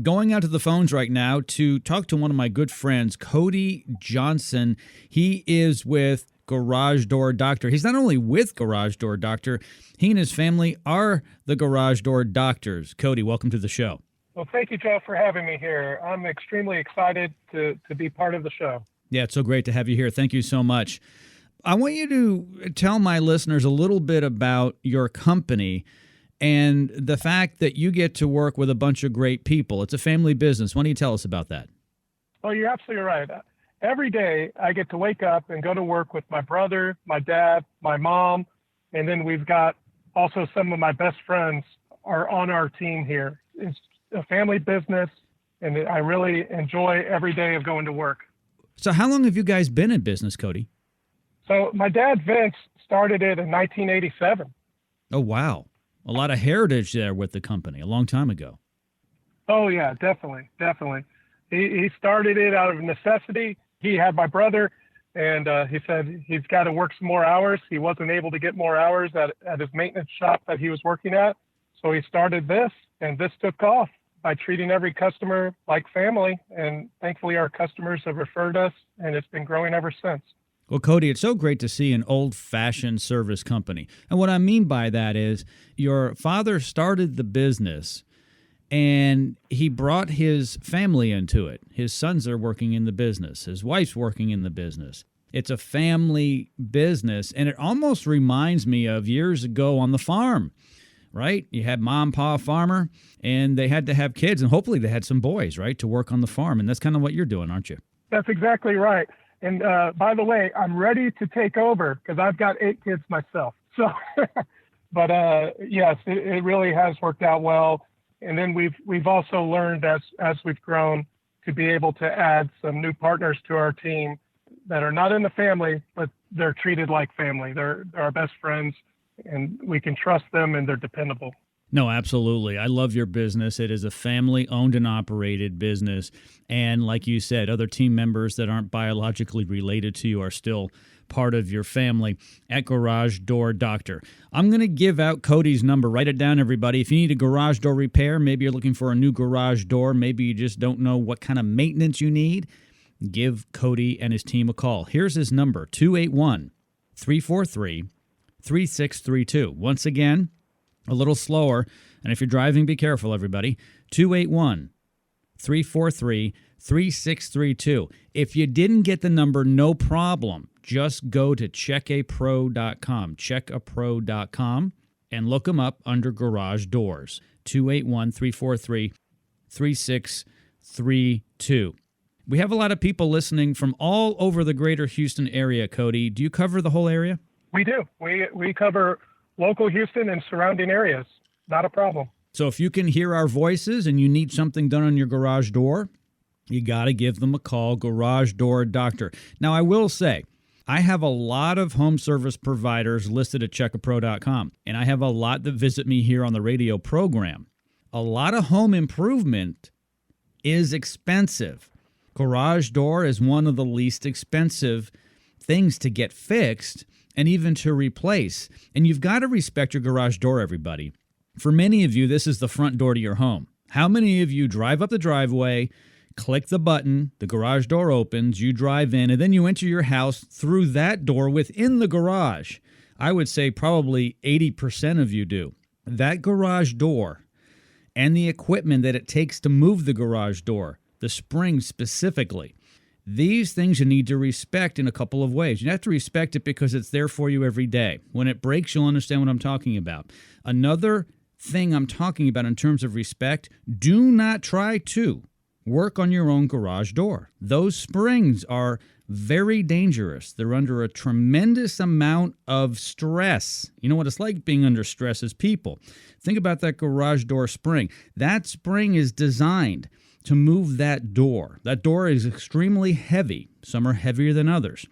Going out to the phones right now to talk to one of my good friends, Cody Johnson. He is with Garage Door Doctor. He's not only with Garage Door Doctor, he and his family are the Garage Door Doctors. Cody, welcome to the show. Well, thank you, Joe, for having me here. I'm extremely excited to be part of the show. Yeah, it's so great to have you here. Thank you so much. I want you to tell my listeners a little bit about your company and the fact that you get to work with a bunch of great people. It's a family business. Why don't you tell us about that? Oh, you're absolutely right. Every day I get to wake up and go to work with my brother, my dad, my mom, and then we've got also some of my best friends are on our team here. It's a family business, and I really enjoy every day of going to work. So how long have you guys been in business, Cody? So my dad, Vince, started it in 1987. Oh, wow. A lot of heritage there with the company a long time ago. Oh, yeah, definitely. He started it out of necessity. He had my brother, and he said he's got to work some more hours. He wasn't able to get more hours at his maintenance shop that he was working at. So he started this, and this took off by treating every customer like family. And thankfully, our customers have referred us, and it's been growing ever since. Well, Cody, it's so great to see an old-fashioned service company. And what I mean by that is your father started the business, and he brought his family into it. His sons are working in the business. His wife's working in the business. It's a family business, and it almost reminds me of years ago on the farm, right? You had mom, pa, farmer, and they had to have kids, and hopefully they had some boys, right, to work on the farm. And that's kind of what you're doing, aren't you? That's exactly right. And by the way, I'm ready to take over because I've got 8 kids myself. So, but yes, it really has worked out well. And then we've also learned as we've grown to be able to add some new partners to our team that are not in the family, but they're treated like family. They're our best friends, and we can trust them, and they're dependable. No, absolutely. I love your business. It is a family-owned and operated business. And like you said, other team members that aren't biologically related to you are still part of your family at Garage Door Doctor. I'm going to give out Cody's number. Write it down, everybody. If you need a garage door repair, maybe you're looking for a new garage door, maybe you just don't know what kind of maintenance you need, give Cody and his team a call. Here's his number, 281-343-3632. Once again, a little slower, and if you're driving, be careful, everybody. 281-343-3632. If you didn't get the number, no problem. Just go to checkapro.com, checkapro.com, and look them up under Garage Doors. 281-343-3632. We have a lot of people listening from all over the greater Houston area, Cody. Do you cover the whole area? We do. We cover local Houston and surrounding areas. Not a problem. So if you can hear our voices and you need something done on your garage door, you got to give them a call, Garage Door Doctor. Now, I will say, I have a lot of home service providers listed at checkapro.com, and I have a lot that visit me here on the radio program. A lot of home improvement is expensive. Garage door is one of the least expensive things to get fixed and even to replace. And you've got to respect your garage door, everybody. For many of you, this is the front door to your home. How many of you drive up the driveway, click the button, the garage door opens, you drive in, and then you enter your house through that door within the garage? I would say probably 80% of you do. That garage door and the equipment that it takes to move the garage door, the spring specifically, these things you need to respect in a couple of ways. You have to respect it because it's there for you every day. When it breaks, you'll understand what I'm talking about. Another thing I'm talking about in terms of respect, do not try to work on your own garage door. Those springs are very dangerous. They're under a tremendous amount of stress. You know what it's like being under stress as people. Think about that garage door spring. That spring is designed to move that door. That door is extremely heavy. Some are heavier than others.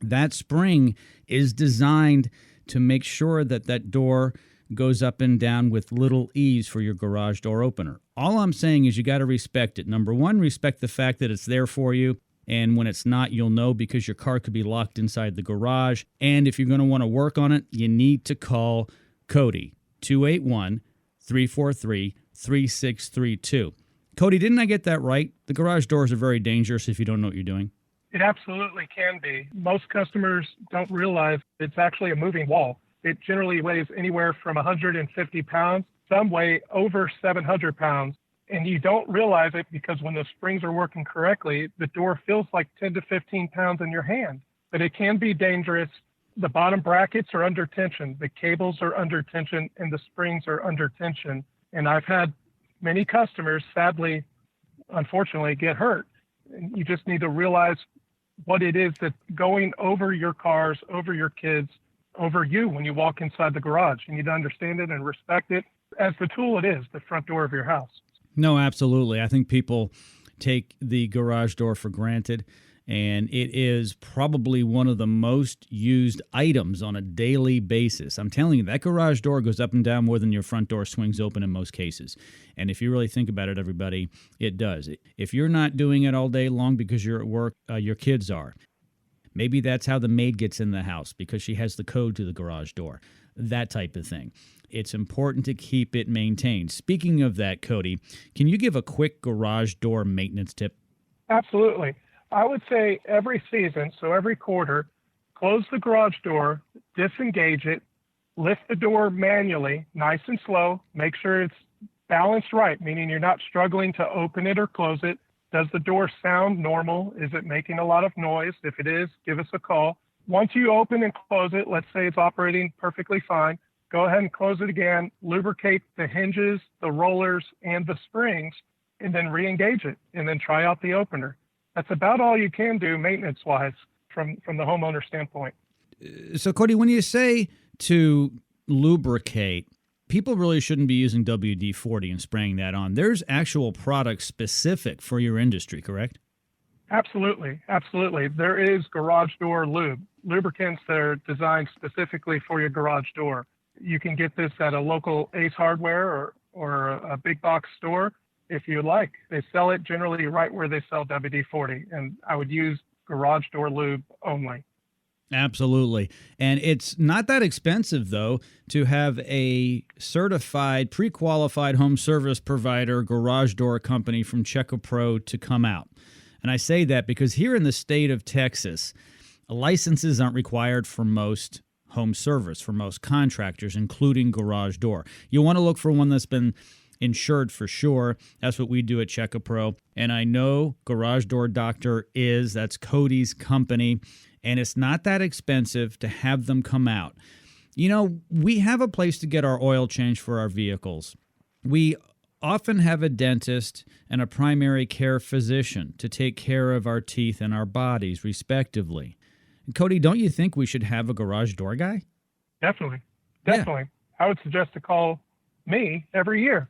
That spring is designed to make sure that that door goes up and down with little ease for your garage door opener. All I'm saying is you got to respect it. Number one, respect the fact that it's there for you. And when it's not, you'll know because your car could be locked inside the garage. And if you're going to want to work on it, you need to call Cody, 281-343-3632. Cody, didn't I get that right? The garage doors are very dangerous if you don't know what you're doing. It absolutely can be. Most customers don't realize it's actually a moving wall. It generally weighs anywhere from 150 pounds. Some weigh over 700 pounds. And you don't realize it because when the springs are working correctly, the door feels like 10 to 15 pounds in your hand. But it can be dangerous. The bottom brackets are under tension. The cables are under tension and the springs are under tension. And I've had many customers, sadly, unfortunately, get hurt. And you just need to realize what it is that's going over your cars, over your kids, over you when you walk inside the garage. You need to understand it and respect it as the tool it is, the front door of your house. No, absolutely. I think people take the garage door for granted, and it is probably one of the most used items on a daily basis. I'm telling you, that garage door goes up and down more than your front door swings open in most cases. And if you really think about it, everybody, it does. If you're not doing it all day long because you're at work, your kids are. Maybe that's how the maid gets in the house, because she has the code to the garage door, that type of thing. It's important to keep it maintained. Speaking of that, Cody, can you give a quick garage door maintenance tip? Absolutely. I would say every season, so every quarter, close the garage door, disengage it, lift the door manually, nice and slow, make sure it's balanced right, meaning you're not struggling to open it or close it. Does the door sound normal? Is it making a lot of noise? If it is, give us a call. Once you open and close it, let's say it's operating perfectly fine, go ahead and close it again, lubricate the hinges, the rollers, and the springs, and then re-engage it, and then try out the opener. That's about all you can do maintenance-wise from the homeowner standpoint. So, Cody, when you say to lubricate, people really shouldn't be using WD-40 and spraying that on. There's actual products specific for your industry, correct? Absolutely. Absolutely. There is garage door lube, lubricants that are designed specifically for your garage door. You can get this at a local Ace Hardware or a big box store if you like. They sell it generally right where they sell WD-40, and I would use garage door lube only. Absolutely. And it's not that expensive, though, to have a certified, pre-qualified home service provider garage door company from CheckAPro to come out. And I say that because here in the state of Texas, licenses aren't required for most home service, for most contractors, including garage door. You want to look for one that's been insured for sure. That's what we do at CheckAPro. And I know Garage Door Doctor that's Cody's company, and it's not that expensive to have them come out. You know, we have a place to get our oil changed for our vehicles. We often have a dentist and a primary care physician to take care of our teeth and our bodies, respectively. Cody, don't you think we should have a garage door guy? Definitely. Yeah. I would suggest to call me every year.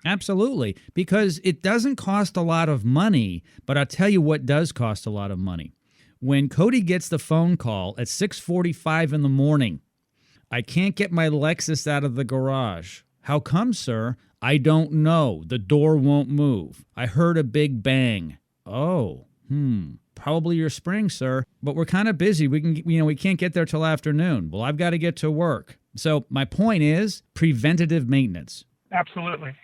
Absolutely, because it doesn't cost a lot of money, but I'll tell you what does cost a lot of money. When Cody gets the phone call at 6:45 in the morning, I can't get my Lexus out of the garage. How come, sir? I don't know. The door won't move. I heard a big bang. Oh, probably your spring, sir. But we're kind of busy. We can't get there till afternoon. Well, I've got to get to work. So my point is preventative maintenance. Absolutely.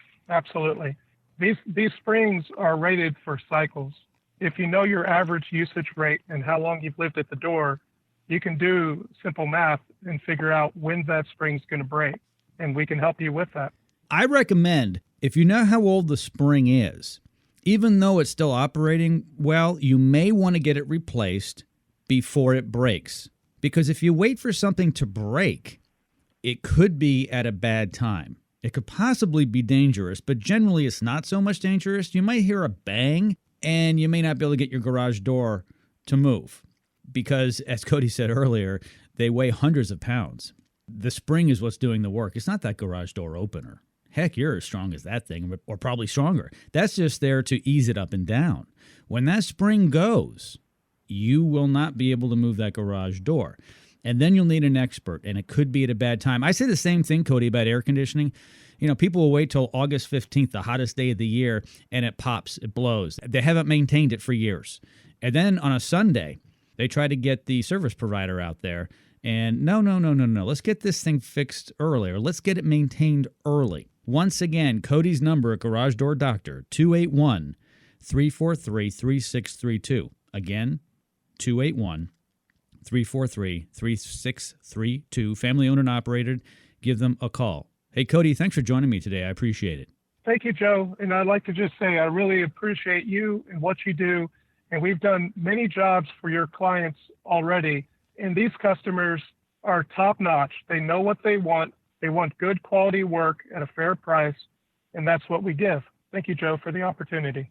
These springs are rated for cycles. If you know your average usage rate and how long you've lived at the door, you can do simple math and figure out when that spring's going to break, and we can help you with that. I recommend, if you know how old the spring is, even though it's still operating well, you may want to get it replaced before it breaks. Because if you wait for something to break, it could be at a bad time. It could possibly be dangerous, but generally it's not so much dangerous. You might hear a bang, and you may not be able to get your garage door to move. Because, as Cody said earlier, they weigh hundreds of pounds. The spring is what's doing the work. It's not that garage door opener. Heck, you're as strong as that thing, or probably stronger. That's just there to ease it up and down. When that spring goes, you will not be able to move that garage door. And then you'll need an expert, and it could be at a bad time. I say the same thing, Cody, about air conditioning. You know, people will wait till August 15th, the hottest day of the year, and it pops, it blows. They haven't maintained it for years. And then on a Sunday, they try to get the service provider out there, and no. Let's get this thing fixed early, or let's get it maintained early. Once again, Cody's number at Garage Door Doctor, 281-343-3632. Again, 281-343-3632. Family owned and operated. Give them a call. Hey, Cody, thanks for joining me today. I appreciate it. Thank you, Joe. And I'd like to just say I really appreciate you and what you do. And we've done many jobs for your clients already. And these customers are top notch. They know what they want. They want good quality work at a fair price. And that's what we give. Thank you, Joe, for the opportunity.